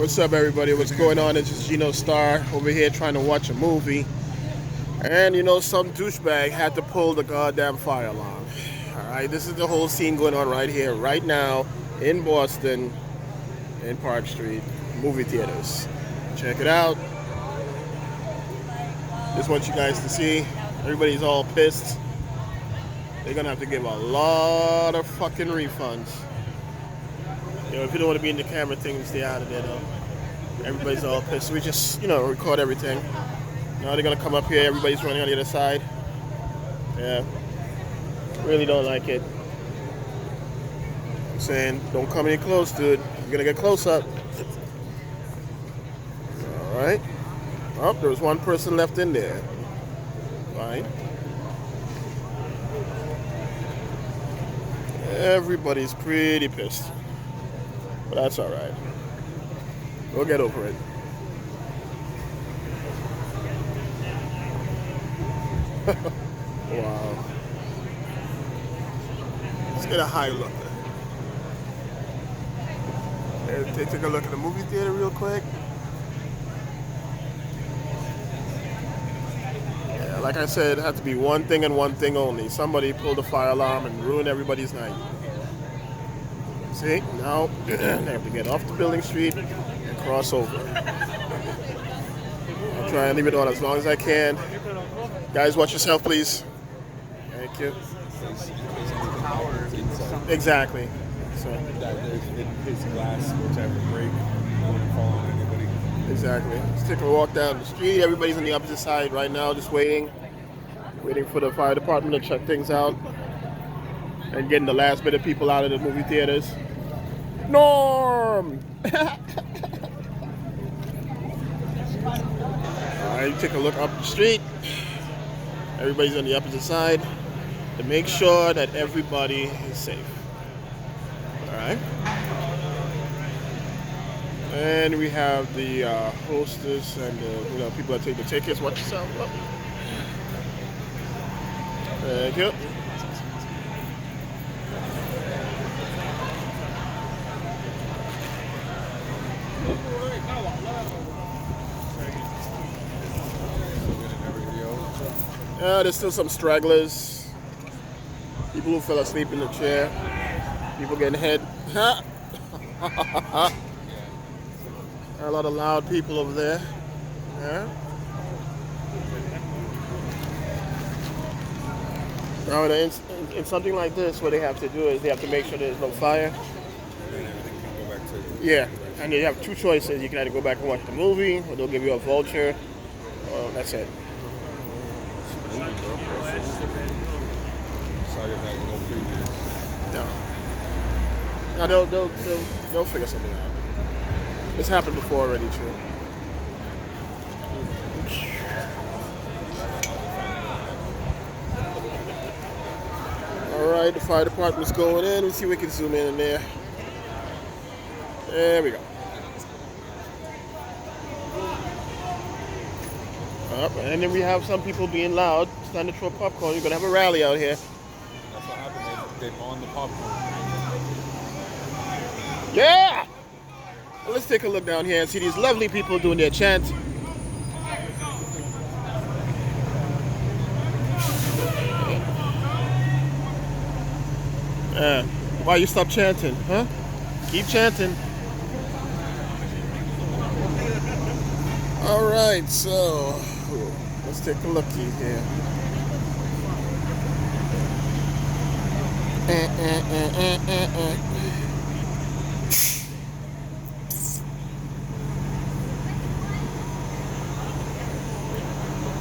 What's up, everybody? What's going on? It's just Gino Star over here trying to watch a movie. And some douchebag had to pull the goddamn fire alarm. Alright, this is the whole scene going on right here, right now, in Boston, in Park Street, movie theaters. Check it out. Just want you guys to see. Everybody's all pissed. They're gonna have to give a lot of fucking refunds. If you don't want to be in the camera thing, stay out of there though. Everybody's all pissed. So we just, record everything. Now they're gonna come up here, everybody's running on the other side. Yeah. Really don't like it. I'm saying, don't come in close, dude. You're gonna get close up. Alright. Oh, there was one person left in there. Fine. Everybody's pretty pissed. But that's alright. We'll get over it. Wow. Let's get a high look. Take a look at the movie theater real quick. Yeah, like I said, it had to be one thing and one thing only. Somebody pulled the fire alarm and ruined everybody's night. See, now they have to get off the building street and cross over. I'll try and leave it on as long as I can. Guys, watch yourself, please. Thank you. Exactly. So his glass, whichever break, wouldn't fall on anybody. Exactly. Let's take a walk down the street. Everybody's on the opposite side right now, just waiting for the fire department to check things out and getting the last bit of people out of the movie theaters. Norm! Alright, take a look up the street. Everybody's on the opposite side to make sure that everybody is safe. Alright. And we have the hostess and people that take the tickets. Watch yourself. Thank you. There's still some stragglers. People who fell asleep in the chair. People getting hit. A lot of loud people over there. Yeah. Now, in something like this, what they have to do is they have to make sure there's no fire. And then everything can go back to... Yeah, and you have two choices. You can either go back and watch the movie, or they'll give you a voucher. That's it. Sorry about no previews. No, they'll figure something out. It's happened before already, too. Alright, the fire department's going in. Let's see if we can zoom in there. There we go. And then we have some people being loud, standing to throw popcorn. We're going to have a rally out here. That's what happened. They burned the popcorn. Yeah! Well, let's take a look down here and see these lovely people doing their chant. Why you stop chanting, huh? Keep chanting. All right, so let's take a looky here.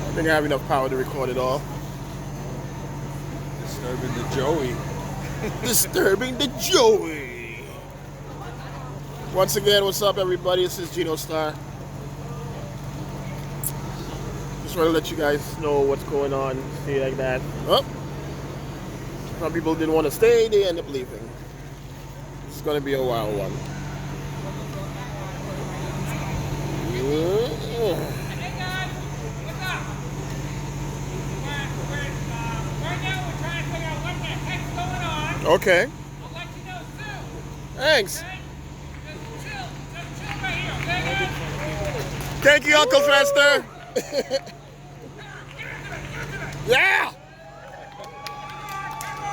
I think I have enough power to record it all. Disturbing the Joey. Disturbing the Joey. Once again, what's up, everybody? This is Gino Star. Just want to let you guys know what's going on. See, like that. Oh, some people didn't want to stay. They end up leaving. It's going to be a wild one. Okay. I'll let you know soon. Thanks. Okay? Just chill right here, okay? Thank you, Uncle Fester. Yeah.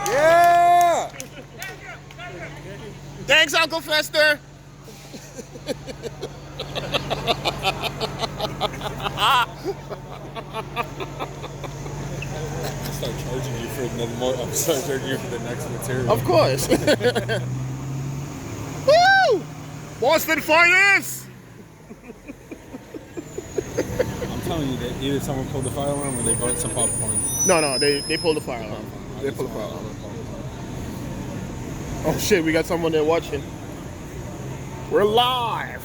Yeah! Thanks, Uncle Fester. I'll start charging you for another more. I'll start charging you for the next material. Of course. Woo! Boston Finance. I'm telling you that either someone pulled the fire alarm or they burnt some popcorn. No, they pulled the fire alarm. They pulled the fire alarm. Oh shit, we got someone there watching. We're live.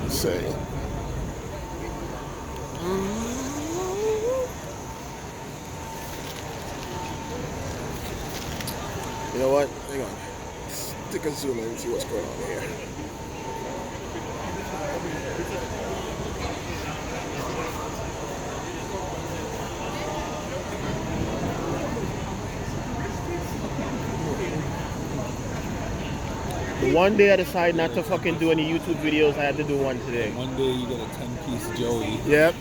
Let's see. You know what? Hang on. Stick a zoom in and see what's going on here. The one day I decided not to fucking do any YouTube videos, I had to do one today. One day you get a 10-piece Joey. Yep.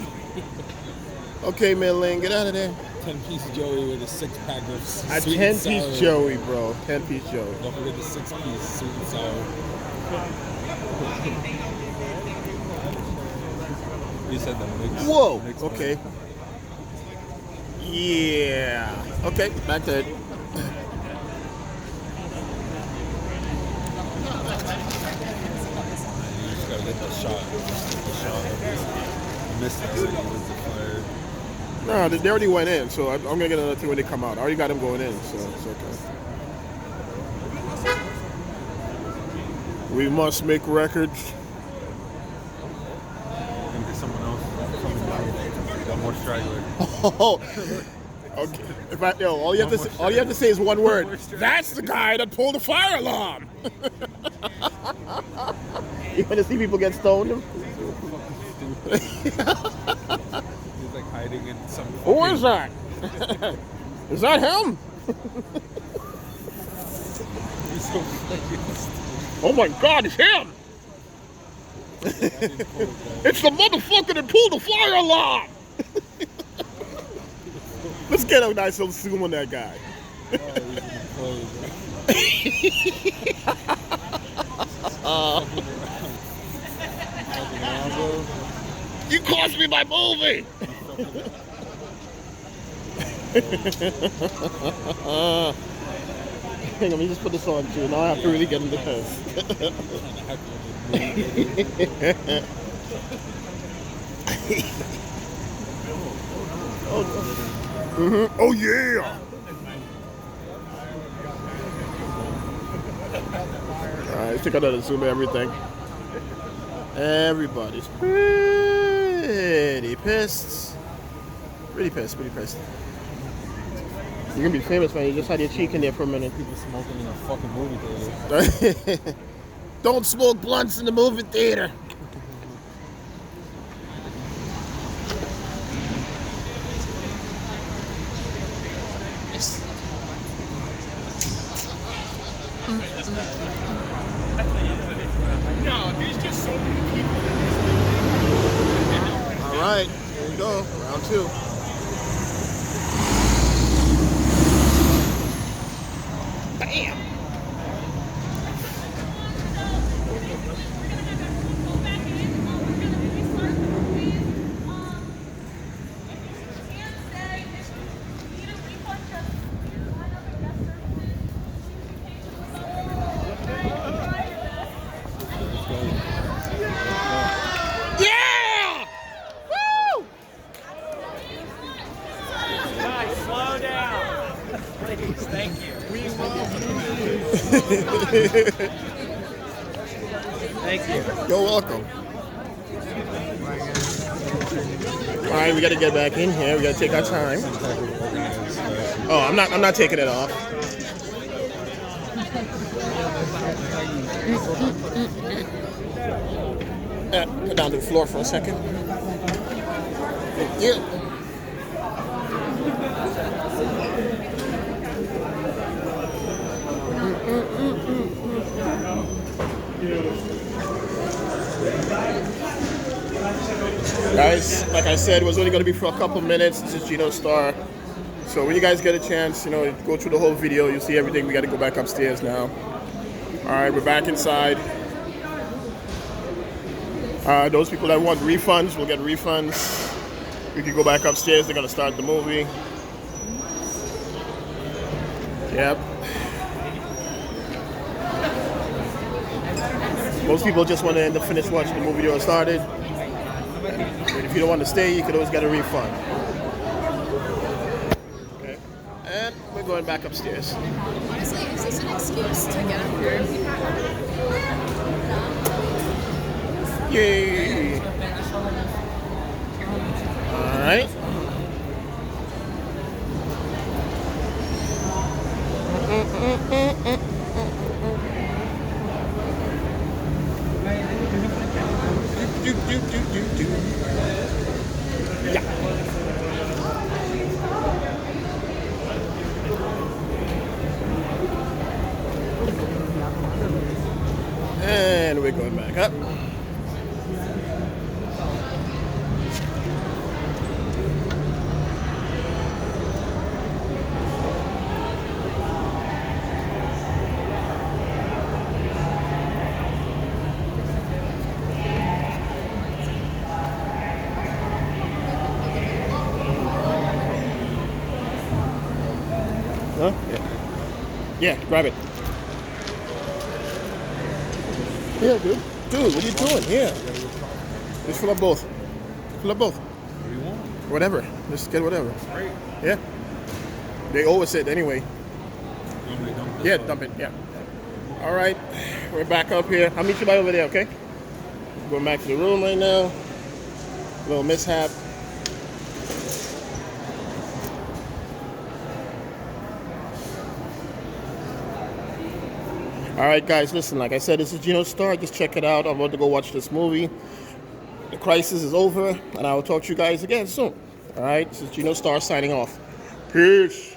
Okay, Midland, get out of there. 10-piece Joey with a 6-pack of A sweet and 10-piece sour. Joey, bro. 10-piece Joey. Don't forget the 6-piece sweet and sour. You said the mix. Whoa. Mix Okay. one. Yeah. Okay, back to it. You just gotta get the shot. Missed it with the fire. No, they already went in, so I'm gonna get another thing when they come out. I already got them going in, so it's okay. We must make records. And there's someone else coming down. Got more straggler. Oh, okay. If I, yo, all you have to say is one word. That's the guy that pulled the fire alarm. You want to see people get stoned? He's like hiding in some. Who is that? Is that him? He's so fucking. Oh my God, it's him! It's the motherfucker that pulled the fire alarm! Let's get a nice little zoom on that guy. You cost me my movie! Hang on, let me just put this on too. Now I have to really get into this. Oh yeah! Alright, let's take another zoom of everything. Everybody's pretty pissed. Pretty pissed. You're gonna be famous, man. You just had your cheek in there for a minute. People smoking in a fucking movie theater. Don't smoke blunts in the movie theater. No, there's just so many people. All right, here we go. Round two. Bam! Yeah! Woo! Guys, slow down. Please, thank you. Thank you. You're welcome. All right, we got to get back in here. We got to take our time. Oh, I'm not taking it off. Put down to the floor for a second. Thank you. Guys, like I said, it was only going to be for a couple minutes. This is Gino Star. So when you guys get a chance, go through the whole video. You'll see everything. We got to go back upstairs now. All right, we're back inside. Those people that want refunds will get refunds. You can go back upstairs. They're going to start the movie. Yep. Most people just want to end up finish watching the movie they all started. But if you don't want to stay, you can always get a refund. Okay. And we're going back upstairs. Honestly, is this an excuse to get up here? Yay! All right. Yeah. And we're going back up. Huh? Yeah, grab it. Yeah, dude. Dude, what are you doing? Yeah. Just fill up both. Fill up both. What do you want? Whatever. Just get whatever. Great. Yeah. They always said anyway. You want me to dump this Yeah, up? dump it. Yeah. All right. We're back up here. I'll meet you by over there, okay? Going back to the room right now. Little mishap. All right, guys, listen, like I said, this is Gino Star. Just check it out. I'm about to go watch this movie. The crisis is over, and I will talk to you guys again soon. All right, this is Gino Star signing off. Peace.